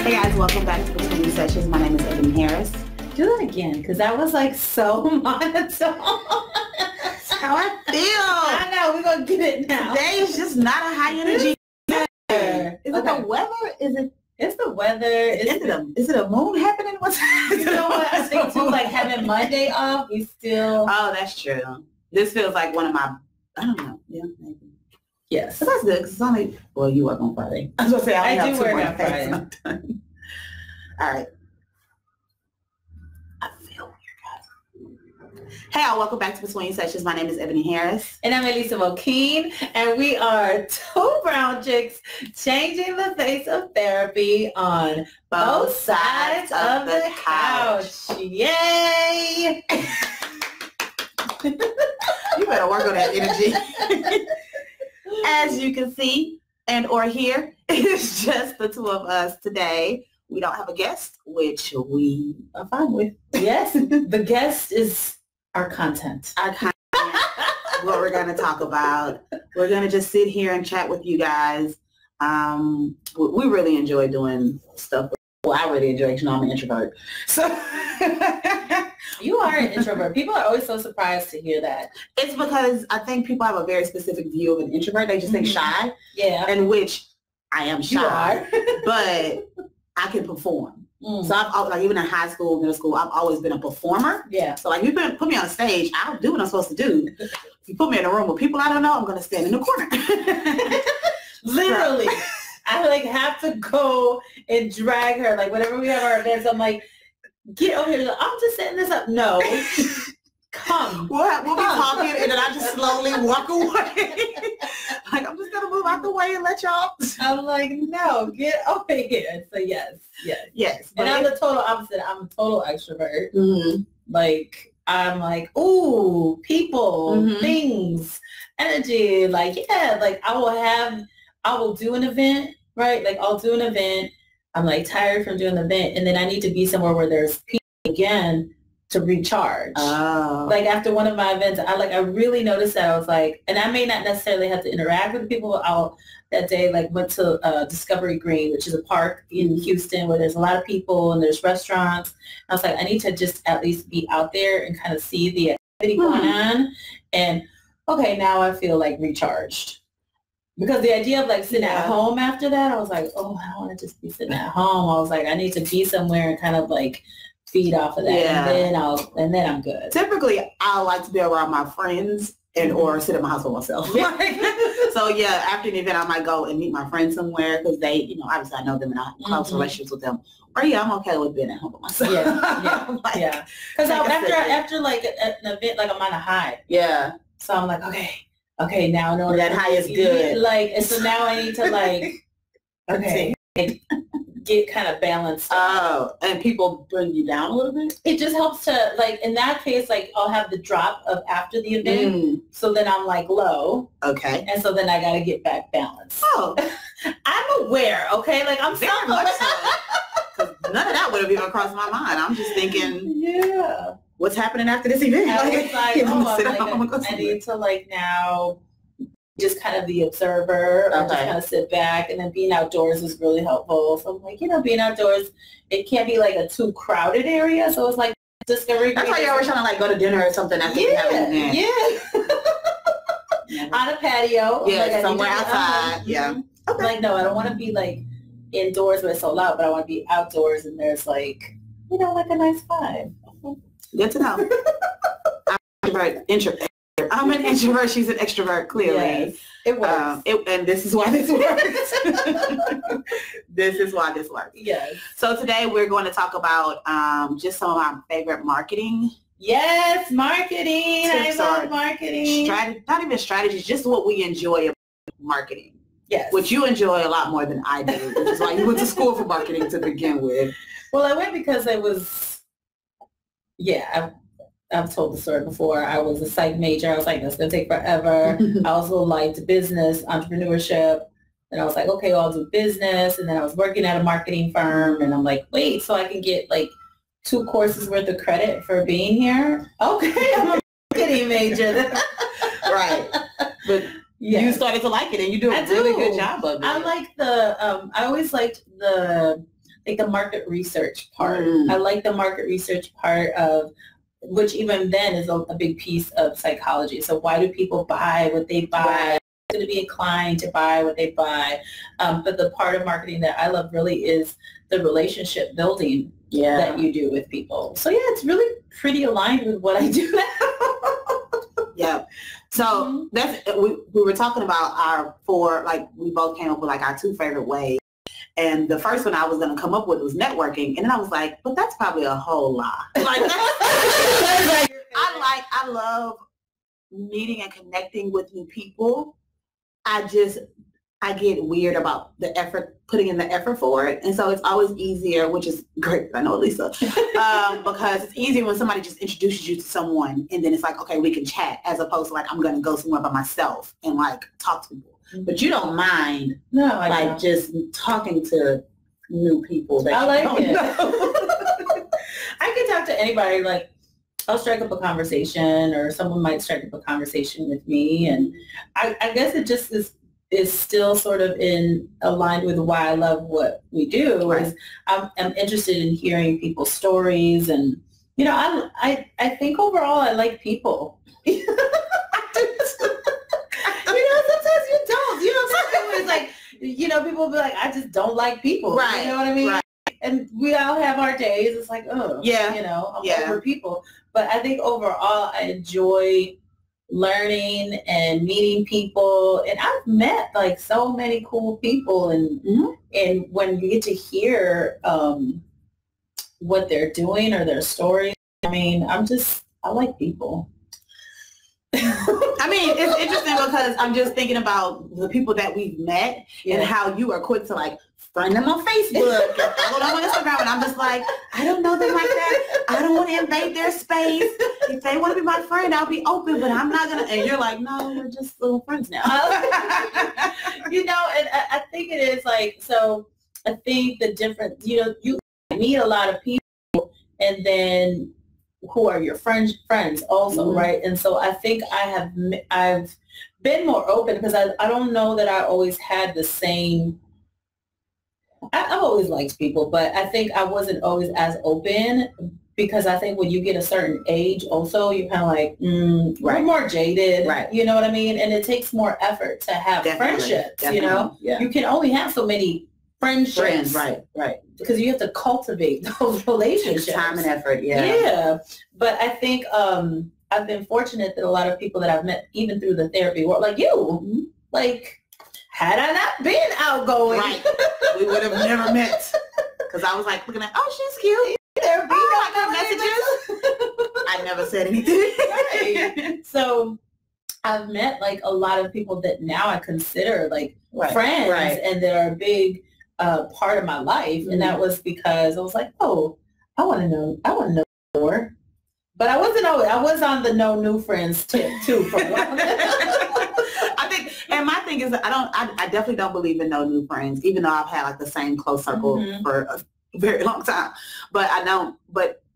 Hey guys, welcome back to Between Sessions. My name is Eboni Harris. Do that again, because that was like so monotone. That's how I feel. I know, we're going to get it now. Today is just not a high energy day. Is it the weather? It's the weather. Is it a moon happening? What's You know what? I think too, like having Monday off, we still... Oh, that's true. This feels like one of my, I don't know. Yeah, maybe. Yes. But that's good, because it's only, well, you work on Friday. I was going to say, I do work on Friday. All right. I feel weird, guys. Hey, all, welcome back to Between Sessions. My name is Eboni Harris. And I'm Eliza Mokeen, and we are two brown chicks changing the face of therapy on both sides of the couch. Yay! You better work on that energy. As you can see and or hear, it's just the two of us today. We don't have a guest, which we are fine with. Yes, the guest is our content. Our content, what we're going to talk about. We're going to just sit here and chat with you guys. We really enjoy doing stuff. Well, I really enjoy it. You know, I'm an introvert. So you are an introvert. People are always so surprised to hear that. It's because I think people have a very specific view of an introvert. They just think shy. Yeah. In which I am shy. You are. But I can perform. So I've like even in high school, middle school, I've always been a performer. Yeah. So like you put me on a stage, I'll do what I'm supposed to do. If you put me in a room with people I don't know, I'm gonna stand in the corner. Literally. I like have to go and drag her. Like whenever we have our events, I'm like, get over here. I'm just setting this up. No. Come. We'll be talking and then I just slowly walk away. Like I'm just gonna move out the way and let y'all. I'm like, no, get over here. So yes. And I'm the total opposite. I'm a total extrovert. Mm-hmm. Like I'm like, ooh, people, things, energy. Like like I will do an event, right? Like I'll do an event. I'm like tired from doing the event, and then I need to be somewhere where there's people again to recharge. Oh. Like after one of my events, I really noticed that I was like, and I may not necessarily have to interact with people. I'll that day like went to Discovery Green, which is a park in Houston where there's a lot of people and there's restaurants. I was like, I need to just at least be out there and kind of see the activity going on. And okay, now I feel like recharged. Because the idea of like sitting at home after that, I was like, oh, I don't want to just be sitting at home. I was like, I need to be somewhere and kind of like feed off of that, and then I'm good. Typically, I like to be around my friends and or sit at my house by myself. So after an event, I might go and meet my friends somewhere because they, obviously I know them and I have close relationships with them. Or I'm okay with being at home by myself. Because after like an event, like I'm on a high. Yeah. So I'm like, okay, now I know that high is good. Like, and so now I need to like, get kind of balanced. Oh, and people bring you down a little bit? It just helps to, like, in that case, like, I'll have the drop of after the event. So then I'm, like, low. Okay. And so then I got to get back balanced. Oh. I'm aware, okay? Like, I'm very much so. Because none of that would have even crossed my mind. I'm just thinking, what's happening after this event? I was like, I need to, like, now just kind of the observer or just kind of sit back, and then being outdoors is really helpful. So I'm like, being outdoors, it can't be like a too crowded area. So it's like Discovery. That's why y'all were trying to like go to dinner or something after we have an event. On a patio. Yeah, like, somewhere outside. Yeah. Okay. Like, no, I don't want to be like indoors where it's so loud, but I want to be outdoors and there's like, like a nice vibe. Good to know. I'm an introvert. She's an extrovert, clearly. Yes, it works. And this is why this works. This is why this works. Yes. So today we're going to talk about just some of our favorite marketing. Yes, marketing. I love marketing. Not even strategies, just what we enjoy about marketing. Yes. Which you enjoy a lot more than I do, which is why you went to school for marketing to begin with. Well, I went because it was, I've told the story before. I was a psych major. I was like, that's going to take forever. I also liked business, entrepreneurship. And I was like, okay, well, I'll do business. And then I was working at a marketing firm. And I'm like, wait, so I can get like 2 courses worth of credit for being here? Okay, I'm a marketing major. Right. But you started to like it and you do a really good job of it. I like I always liked the like the market research part. I like the market research part of, which even then is a big piece of psychology. So why do people buy what they buy? Right. Going to be inclined to buy what they buy. But the part of marketing that I love really is the relationship building that you do with people. So yeah, it's really pretty aligned with what I do now. Yeah. So that's, we were talking about our 4, like we both came up with like our 2 favorite ways. And the first one I was going to come up with was networking. And then I was like, but that's probably a whole lot. Like, I love meeting and connecting with new people. I get weird about the effort, putting in the effort for it. And so it's always easier, which is great. I know Lisa, because it's easier when somebody just introduces you to someone and then it's like, okay, we can chat, as opposed to like, I'm going to go somewhere by myself and like talk to people. But you don't mind, I don't. Just talking to new people that I you like don't it. know. I can talk to anybody. Like, I'll strike up a conversation, or someone might strike up a conversation with me, and I guess it just is still sort of in aligned with why I love what we do. Right. Is I'm interested in hearing people's stories, and I think overall I like people. Sometimes you don't. It's like, people will be like, I just don't like people. Right. You know what I mean? Right. And we all have our days. It's like, I'm over people. But I think overall I enjoy learning and meeting people. And I've met like so many cool people. And when you get to hear what they're doing or their stories, I like people. I mean, it's interesting because I'm just thinking about the people that we've met and how you are quick to like friend them on Facebook and follow them on Instagram, and I'm just like, I don't know them like that. I don't want to invade their space. If they want to be my friend, I'll be open, but I'm not gonna. And you're like, no, we're just little friends now. And I think it is like, so I think the difference, you meet a lot of people, and then who are your friends also, right? And so I think I've been more open because I don't know that I always had the same. I've always liked people, but I think I wasn't always as open because I think when you get a certain age also, you're kind of like, you're more jaded, right? You know what I mean? And it takes more effort to have friendships, Yeah. You can only have so many friendships. Right. Because you have to cultivate those relationships. Time and effort, Yeah. But I think I've been fortunate that a lot of people that I've met, even through the therapy world, like you, like, had I not been outgoing, right, we would have never met. Because I was like looking at, she's cute. Therapy, I got messages. I never said anything. Right. So I've met like a lot of people that now I consider like friends, and that are a big part of my life. And that was because I was like, I want to know more. But I was on the no new friends tip too for a while. I think, and my thing is, I definitely don't believe in no new friends, even though I've had like the same close circle for a very long time. But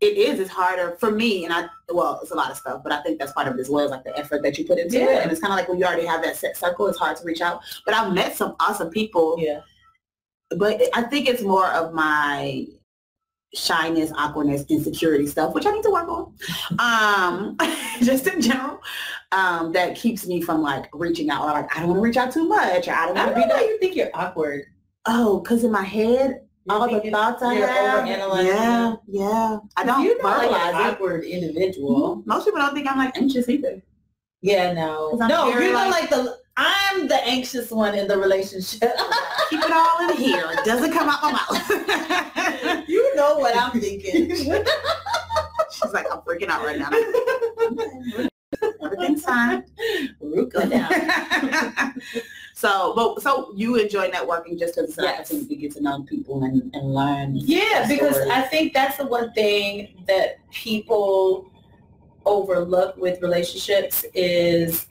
it's harder for me, and it's a lot of stuff, but I think that's part of it as well, is like the effort that you put into it. And it's kind of like when you already have that set circle, it's hard to reach out. But I've met some awesome people. Yeah. But I think it's more of my shyness, awkwardness, insecurity stuff, which I need to work on, just in general, that keeps me from like reaching out, or like, I don't want to reach out too much, or I don't want to be there. You think you're awkward? Because in my head, all the thoughts I have, yeah. I don't you're not verbalize like an awkward individual. Most people don't think I'm like anxious either. Yeah, no, you're like I'm the anxious one in the relationship. Keep it all in here. It doesn't come out my mouth. You know what I'm thinking. She's like, I'm freaking out right now. Everything's fine. Go down. So you enjoy networking just because it's an opportunity to get to know people and learn. Yeah, because I think that's the one thing that people overlook with relationships with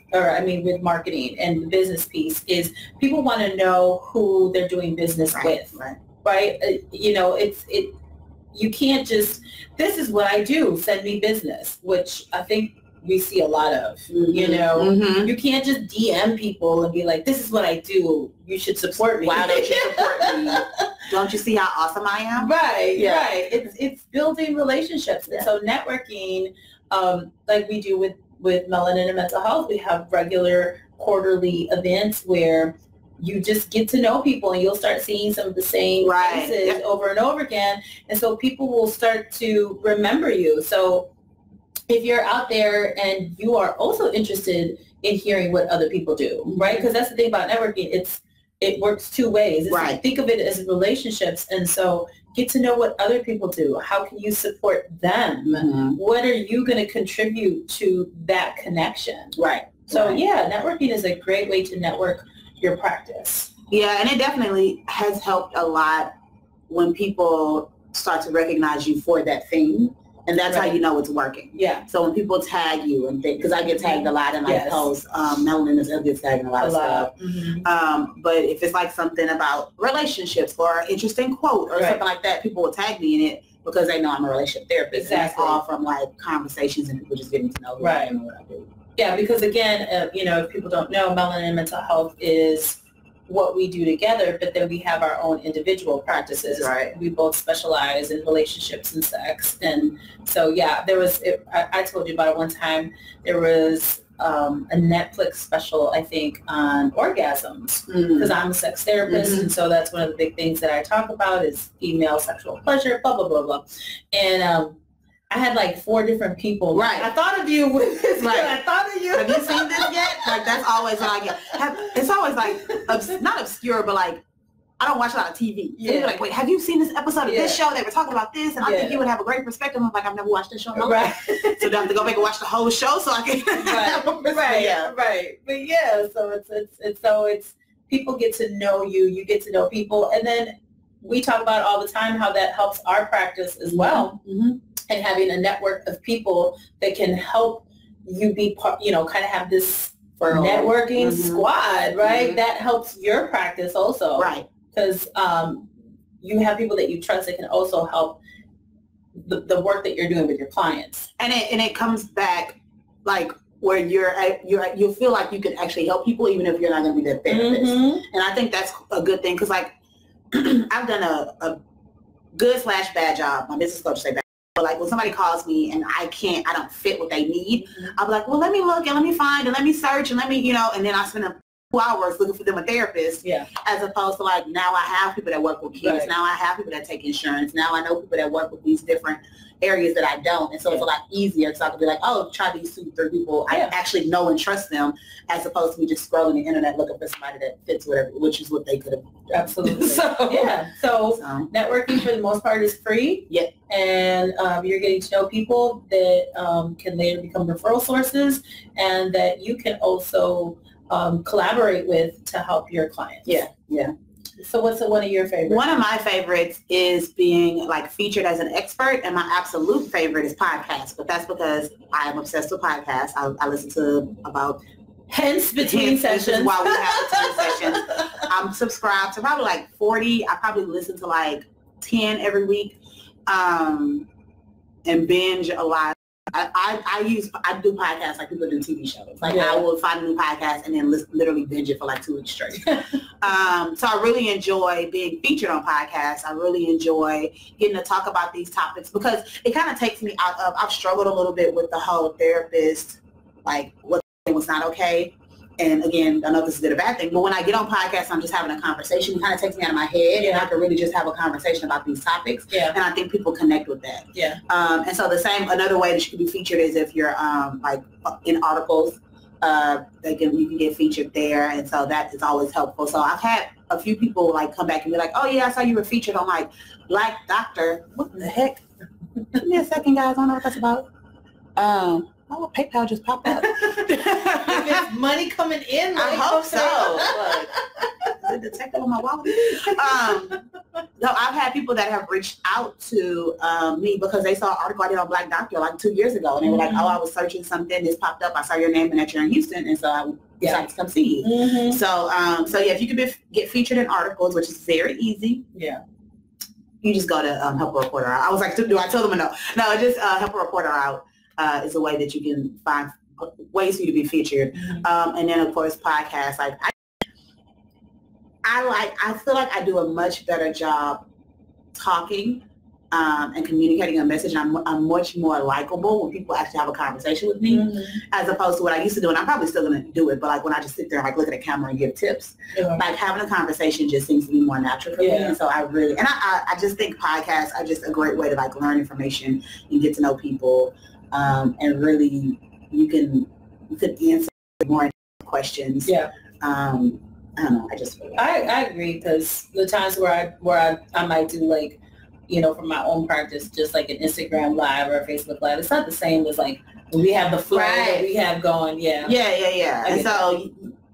marketing and the business piece is people want to know who they're doing business with, right? You can't just, this is what I do, send me business, which I think we see a lot of, you can't just DM people and be like, this is what I do, you should support me. Why don't you support me? don't you see how awesome I am? Right. It's building relationships. And so networking, like we do with Melanin and Mental Health, we have regular quarterly events where you just get to know people and you'll start seeing some of the same faces over and over again. And so people will start to remember you. So if you're out there and you are also interested in hearing what other people do, right? Because that's the thing about networking. It works two ways. It's like, think of it as relationships. And so get to know what other people do. How can you support them? Mm-hmm. What are you going to contribute to that connection? Right. So networking is a great way to network your practice. Yeah, and it definitely has helped a lot when people start to recognize you for that thing. And that's how you know it's working. Yeah. So when people tag you and because I get tagged a lot in my posts, Melanin gets tagged in a lot of stuff. Mm-hmm. But if it's like something about relationships or an interesting quote or something like that, people will tag me in it because they know I'm a relationship therapist. Exactly. And that's all from like conversations and people just getting to know who I am and what I do. Yeah, because again, if people don't know, Melanin and Mental Health is what we do together, but then we have our own individual practices. Right. We both specialize in relationships and sex. And so, I told you about it one time, there was a Netflix special, I think, on orgasms, because I'm a sex therapist. And so that's one of the big things that I talk about is female sexual pleasure, blah, blah, blah, blah. And, I had like 4 different people. Right. I thought of you with this. Right. I thought of you. Have you seen this yet? Like, that's always what I get. It's always like, not obscure, but like, I don't watch a lot of TV. So you're like, wait, have you seen this episode of this show? They were talking about this, and I think you would have a great perspective. I'm like, I've never watched this show. Right. So I have to go back and watch the whole show so I can have a perspective. Right. But so it's people get to know you. You get to know people. And then we talk about all the time how that helps our practice as well. Mm-hmm. And having a network of people that can help you be part, kind of have this networking squad, right? Mm-hmm. That helps your practice also. Right. Because you have people that you trust that can also help the work that you're doing with your clients. And it comes back like where you feel like you can actually help people even if you're not going to be their therapist. Mm-hmm. And I think that's a good thing because like I've done a good/bad job. My business coach say that. But like when somebody calls me and I don't fit what they need, I'll be like, well, let me look and let me find and let me search and let me, and then I spend 2 hours looking for them a therapist. Yeah. As opposed to like, now I have people that work with kids. Right. Now I have people that take insurance. Now I know people that work with these different areas that I don't. And so it's a lot easier because I can be like, oh, try these 2-3 people. I actually know and trust them as opposed to me just scrolling the internet looking for somebody that fits whatever, which is what they could have done. Absolutely. So networking for the most part is free. Yeah. And you're getting to know people that can later become referral sources and that you can also collaborate with to help your clients. Yeah. Yeah. So what's one of your favorites? One of my favorites is being like featured as an expert, and my absolute favorite is podcasts. But that's because I am obsessed with podcasts. I listen to about between sessions while we have between sessions. I'm subscribed to probably like 40. I probably listen to like 10 every week, and binge a lot. I do podcasts like people do TV shows. Like I will find a new podcast and then literally binge it for like 2 weeks straight. So I really enjoy being featured on podcasts. I really enjoy getting to talk about these topics because it kind of takes me out of, I've struggled a little bit with the whole therapist, like what was not okay. And again, I know this is good or bad thing, but when I get on podcasts, I'm just having a conversation. It kind of takes me out of my head, and I can really just have a conversation about these topics. Yeah. And I think people connect with that. Yeah. And so another way that you can be featured is if you're like in articles, you can get featured there, and so that is always helpful. So I've had a few people like come back and be like, "Oh yeah, I saw you were featured on like Black Doctor." What the heck? Give me a second, guys. I don't know what that's about. Oh, PayPal just popped up. If money coming in, I hope so. Is it detected on my wallet? No, I've had people that have reached out to me because they saw an article I did on Black Doctor like 2 years ago, and they were like, "Oh, I was searching something. This popped up. I saw your name and that you're in Houston, and so I decided to come see you." Mm-hmm. So if you could get featured in articles, which is very easy. Yeah. You just go to Help a Reporter Out. I was like, do I tell them or no? No, just Help a Reporter Out. Is a way that you can find ways for you to be featured. Mm-hmm. And then, of course, podcasts. Like I feel like I do a much better job talking and communicating a message. I'm much more likable when people actually have a conversation with me, as opposed to what I used to do. And I'm probably still going to do it, but like when I just sit there and like look at the camera and give tips, like having a conversation just seems to be more natural for me. And so I just think podcasts are just a great way to like learn information and get to know people, and really you can answer more questions. I don't know. I just feel like I agree, because the times where I might do like, you know, for my own practice, just like an Instagram live or a Facebook live, it's not the same as like when we have the flow that we have going. And so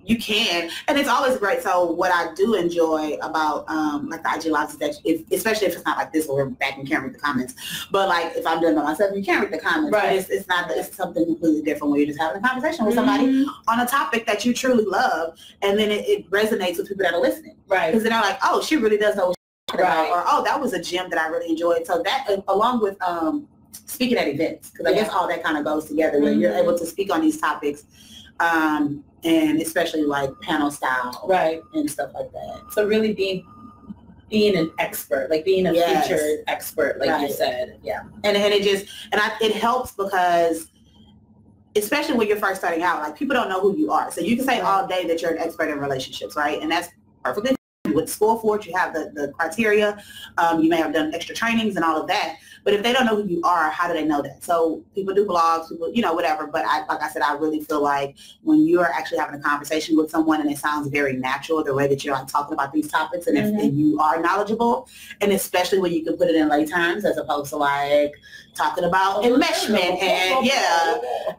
you can, and it's always great. So what I do enjoy about like the IG lives is that especially if it's not like this where we're back and can't read the comments, but like if I'm doing it by myself, you can't read the comments. It's not, it's something completely different when you're just having a conversation with somebody on a topic that you truly love, and then it resonates with people that are listening. Because they're like, oh, she really does know what she's talking about, or oh, that was a gem that I really enjoyed. So that along with speaking at events, because I guess all that kind of goes together when you're able to speak on these topics. And especially like panel style, and stuff like that. So really being an expert, like being a featured expert, like you said, and it helps because, especially when you're first starting out, like people don't know who you are. So you can say all day that you're an expert in relationships, right? And that's perfectly fine. With school for it, you have the criteria. You may have done extra trainings and all of that. But if they don't know who you are, how do they know that? So people do blogs, people, you know, whatever. But like I said, I really feel like when you are actually having a conversation with someone and it sounds very natural, the way that you're like talking about these topics, and if you are knowledgeable, and especially when you can put it in lay terms as opposed to like talking about enmeshment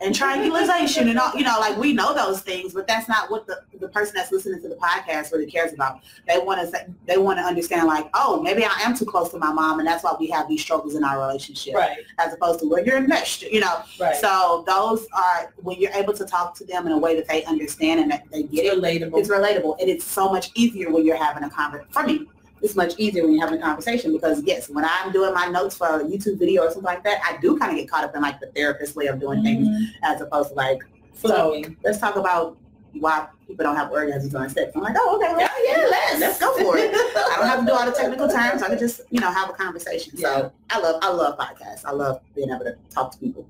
and triangulation and all, you know, like we know those things, but that's not what the person that's listening to the podcast really cares about. They want to understand like, oh, maybe I am too close to my mom, and that's why we have these struggles in our relationship, as opposed to where you're enmeshed, you know. So those are when you're able to talk to them in a way that they understand and that they get it. It's relatable, and it's so much easier when you're having a conversation. For me, it's much easier when you're having a conversation, because yes, when I'm doing my notes for a YouTube video or something like that, I do kind of get caught up in like the therapist way of doing things, as opposed to like flowing. So let's talk about why people don't have orgasms on sex. I'm like, oh, okay, well, let's go for it. I don't have to do all the technical terms. I can just, you know, have a conversation. So I love podcasts. I love being able to talk to people.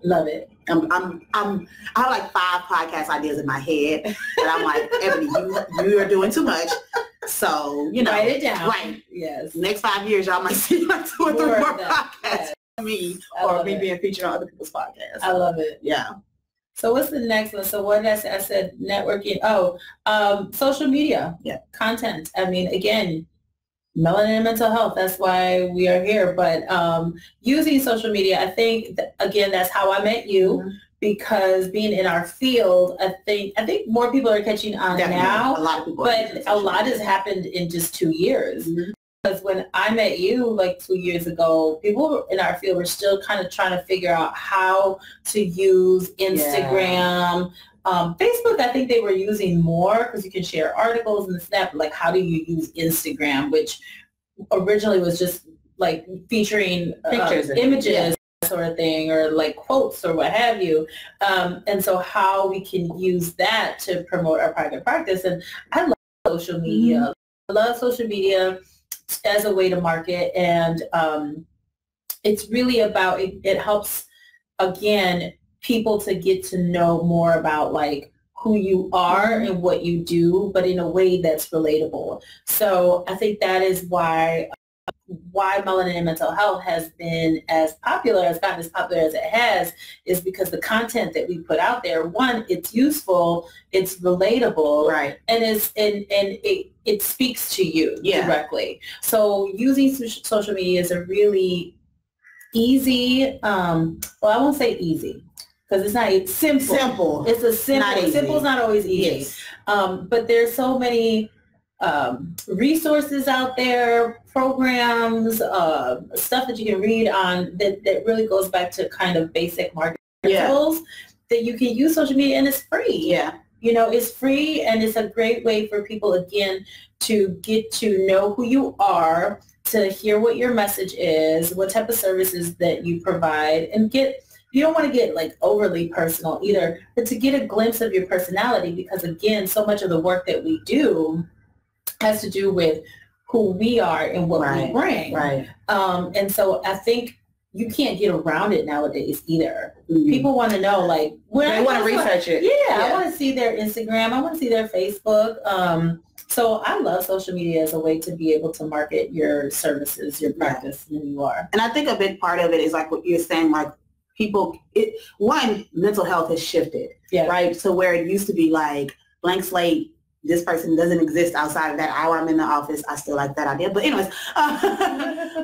Love it. I have like 5 podcast ideas in my head, and I'm like, Ebony, you are doing too much. So, you know, write it down. Yes. Next 5 years, y'all might see like 2 or 3 more podcasts from me, or me being featured on other people's podcasts. I love it. Yeah. So what's the next one? So what I said networking. Social media. Content. I mean, again, Melanin and mental health. That's why we are here. But using social media, I think again, that's how I met you. Because being in our field, I think more people are catching on now. A lot of people, but a lot has happened in just 2 years. Because when I met you like 2 years ago, people in our field were still kind of trying to figure out how to use Instagram. Facebook, I think they were using more because you can share articles and Snap. Like, how do you use Instagram, which originally was just like featuring pictures, images, sort of thing, or like quotes or what have you. And so how we can use that to promote our private practice. And I love social media. I love social media as a way to market, and it's really about it helps again people to get to know more about like who you are and what you do, but in a way that's relatable. So I think that is why Melanin and mental health has been as popular as it has, is because the content that we put out there, one, it's useful, it's relatable, and it speaks to you directly. So using social media is a really easy, well, I won't say easy, because it's not simple. It's a simple. Simple's not always easy. But there's so many resources out there, programs, stuff that you can read on that really goes back to kind of basic marketing principles that you can use social media, and it's free. You know, it's free, and it's a great way for people, again, to get to know who you are, to hear what your message is, what type of services that you provide, and you don't want to get like overly personal either, but to get a glimpse of your personality, because again, so much of the work that we do has to do with who we are and what Right. we bring. Right. And so I think you can't get around it nowadays either. Mm-hmm. People want to know, like, they want to research it. Yeah, I want to see their Instagram. I want to see their Facebook. So I love social media as a way to be able to market your services, your practice, and who you are. And I think a big part of it is like what you're saying, like people, mental health has shifted, right? So where it used to be like blank slate, this person doesn't exist outside of that hour I'm in the office. I still like that idea. But anyways,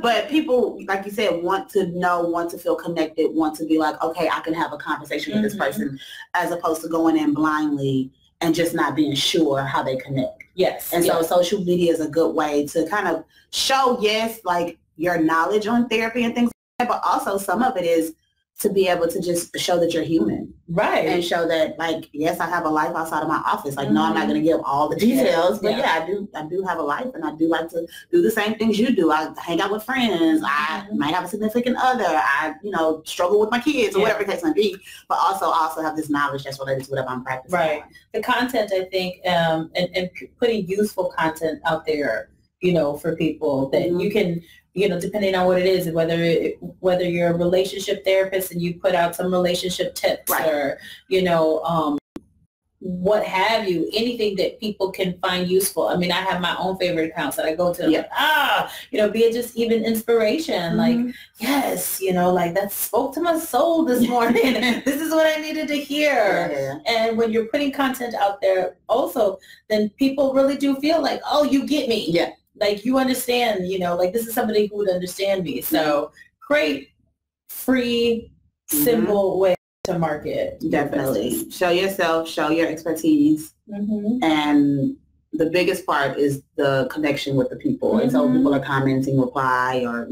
but people, like you said, want to know, want to feel connected, want to be like, okay, I can have a conversation with this person, as opposed to going in blindly and just not being sure how they connect. Yes. And so social media is a good way to kind of show, like your knowledge on therapy and things like that, but also some of it is to be able to just show that you're human. Right. And show that, like, yes, I have a life outside of my office. Like, no, I'm not going to give all the details, but I do have a life, and I do like to do the same things you do. I hang out with friends. I might have a significant other. I, struggle with my kids or whatever the case may be, but also have this knowledge that's related to whatever I'm practicing. Right. The content, I think, and putting useful content out there, for people that you can, depending on what it is, whether you're a relationship therapist and you put out some relationship tips, or, what have you, anything that people can find useful. I mean, I have my own favorite accounts that I go to, be it just even inspiration, like, yes, like that spoke to my soul this morning. This is what I needed to hear. And when you're putting content out there also, then people really do feel like, oh, you get me. Yeah. Like, you understand, like, this is somebody who would understand me. So great, free, simple way to market. Definitely. Show yourself, show your expertise. And the biggest part is the connection with the people. And so people are commenting, reply, or,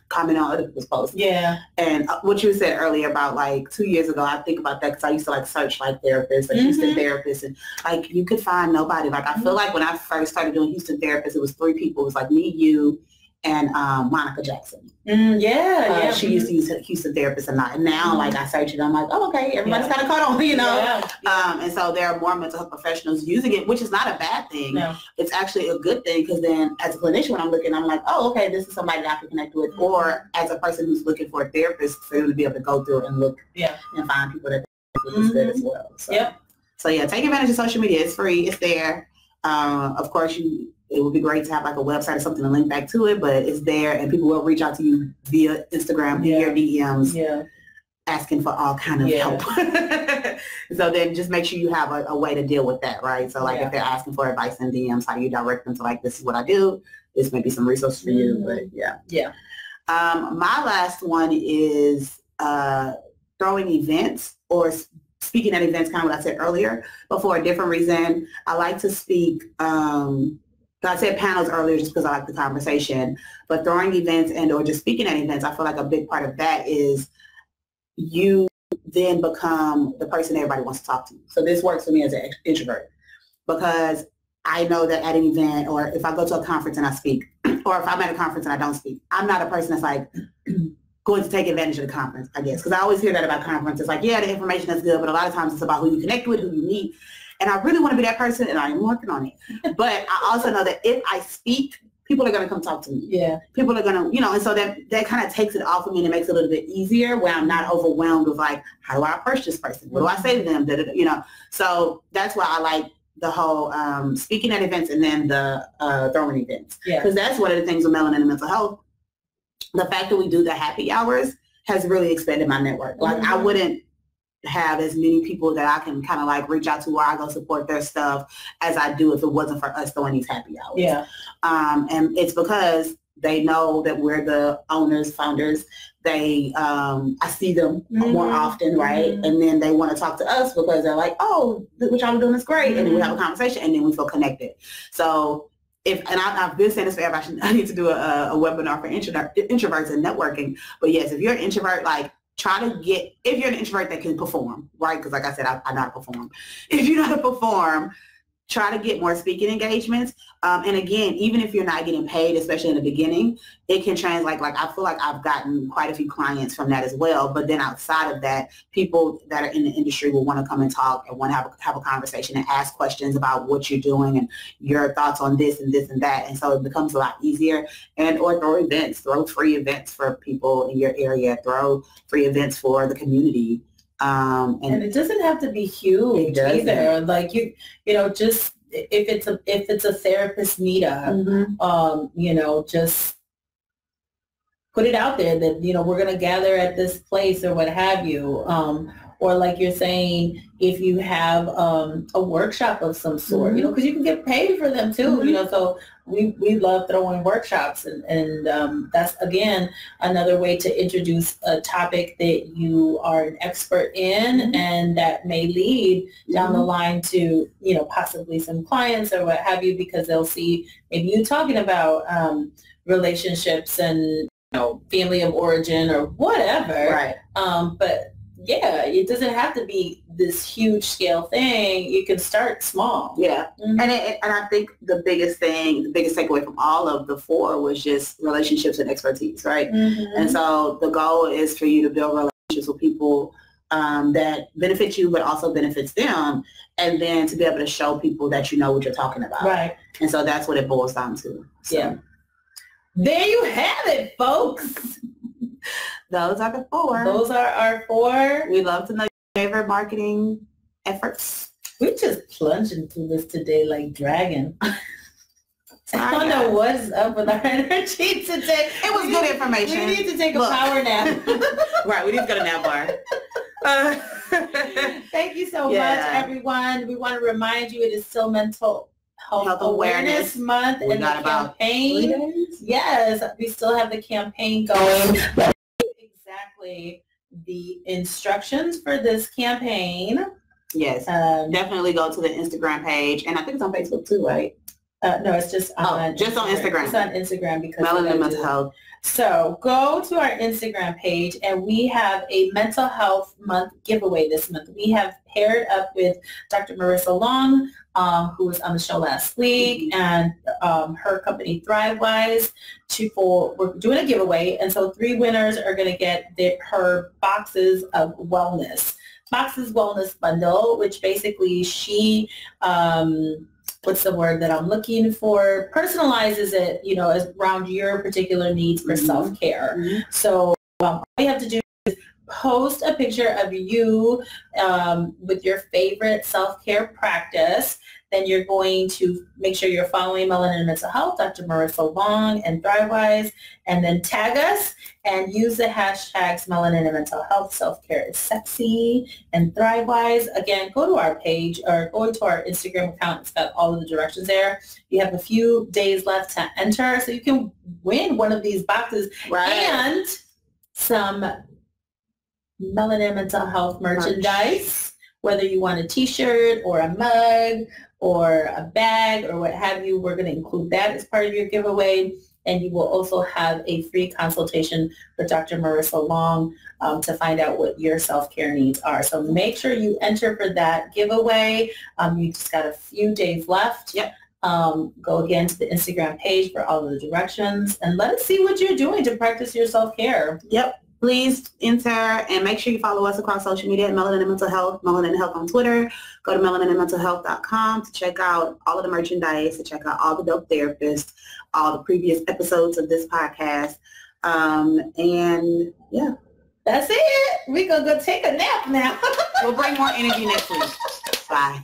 comment on other people's posts. Yeah. And what you said earlier about, like, 2 years ago, I think about that because I used to, like, search, like, therapists, like Houston therapists, and, like, you could find nobody. Like, I feel like when I first started doing Houston therapists, it was 3 people. It was, like, me, you, and Monica Jackson. She used to use Houston therapist a lot. And now, like, I search it, I'm like, oh, okay, everybody's kind of caught on, and so there are more mental health professionals using it, which is not a bad thing. No. It's actually a good thing, because then as a clinician, when I'm looking, I'm like, oh, okay, this is somebody that I can connect with. Or as a person who's looking for a therapist, for them to be able to go through and look and find people that is good as well. So take advantage of social media. It's free. It's there. Of course, it would be great to have, like, a website or something to link back to it, but it's there, and people will reach out to you via Instagram, in your DMs, asking for all kind of help. So then just make sure you have a way to deal with that, right? So, like, if they're asking for advice in DMs, how do you direct them to, like, this is what I do, this may be some resources for you, but my last one is throwing events or speaking at events, kind of what I said earlier, but for a different reason. I like to speak, I said panels earlier just because I like the conversation, but throwing events and or just speaking at events, I feel like a big part of that is you then become the person everybody wants to talk to. So this works for me as an introvert, because I know that at an event, or if I go to a conference and I speak, or if I'm at a conference and I don't speak, I'm not a person that's like going to take advantage of the conference, I guess. Because I always hear that about conferences, like, yeah, the information is good, but a lot of times it's about who you connect with, who you meet. And I really want to be that person, and I am working on it. But I also know that if I speak, people are going to come talk to me. Yeah. People are going to, and so that kind of takes it off of me, and it makes it a little bit easier where I'm not overwhelmed with, like, how do I approach this person? What do I say to them? So that's why I like the whole speaking at events and then the throwing events. Because that's one of the things with Melanin and mental health. The fact that we do the happy hours has really expanded my network. Like, I wouldn't have as many people that I can kind of, like, reach out to where I go support their stuff as I do if it wasn't for us throwing these happy hours. Yeah. And it's because they know that we're the owners, founders. They, I see them more often, right? And then they want to talk to us because they're like, oh, what y'all are doing is great. And then we have a conversation, and then we feel connected. So I've been saying this forever, I need to do a webinar for introverts and networking. But yes, if you're an introvert, like, try to if you're an introvert that can perform, right? Because like I said, I know how to perform. If you know how to perform, try to get more speaking engagements. And again, even if you're not getting paid, especially in the beginning, it can translate. Like I feel like I've gotten quite a few clients from that as well. But then outside of that, people that are in the industry will want to come and talk and want to have a conversation and ask questions about what you're doing and your thoughts on this and this and that. And so it becomes a lot easier. And or throw free events for people in your area, throw free events for the community. And it doesn't have to be huge either. Like you know, just if it's a therapist meetup, you know, just put it out there that, you know, we're going to gather at this place or what have you. Or like you're saying, if you have a workshop of some sort, you know, because you can get paid for them too, you know, so we love throwing workshops and that's, again, another way to introduce a topic that you are an expert in and that may lead down the line to, you know, possibly some clients or what have you, because they'll see maybe you talking about relationships and, you know, family of origin or whatever. Right. But yeah, it doesn't have to be this huge scale thing. You can start small. Yeah. And I think the biggest takeaway from all of the 4 was just relationships and expertise, right? And so the goal is for you to build relationships with people that benefit you, but also benefits them. And then to be able to show people that you know what you're talking about. Right. And so that's what it boils down to. So. Yeah. There you have it, folks. Those are the 4. Those are our 4. We love to know your favorite marketing efforts. We just plunged into this today like dragon. I don't know what's up with our energy today. It was good information. We need to take a power nap. Right, we need to go to nap bar. Thank you so much, everyone. We want to remind you it is still Mental Health Awareness Month and the campaign. Yes, we still have the campaign going. Exactly the instructions for this campaign. Yes, definitely go to the Instagram page, and I think it's on Facebook too, right? No, it's just on Instagram. It's on Instagram because Melanin and Mental Health. So go to our Instagram page, and we have a Mental Health Month giveaway this month. We have paired up with Dr. Marissa Long, who was on the show last week, and her company ThriveWise. We're doing a giveaway, and so 3 winners are going to get her Boxes of Wellness. Boxes Wellness Bundle, which basically she... what's the word that I'm looking for? Personalizes it, you know, around your particular needs for self-care. So all you have to do is post a picture of you with your favorite self-care practice. Then you're going to make sure you're following Melanin and Mental Health, Dr. Marissa Long, and ThriveWise, and then tag us and use the hashtags Melanin and Mental Health, Self-Care is Sexy, and ThriveWise. Again, go to our page or go to our Instagram account. It's got all of the directions there. You have a few days left to enter, so you can win one of these boxes and some Melanin and Mental Health merchandise, whether you want a t-shirt or a mug or a bag or what have you. We're going to include that as part of your giveaway. And you will also have a free consultation with Dr. Marissa Long to find out what your self-care needs are. So make sure you enter for that giveaway. You just got a few days left. Yep. Go again to the Instagram page for all of the directions and let us see what you're doing to practice your self-care. Yep. Please enter and make sure you follow us across social media at Melanin and Mental Health, Melanin and Health on Twitter. Go to melaninandmentalhealth.com to check out all of the merchandise, to check out all the dope therapists, all the previous episodes of this podcast. And yeah, that's it. We're going to go take a nap now. We'll bring more energy next week. Bye.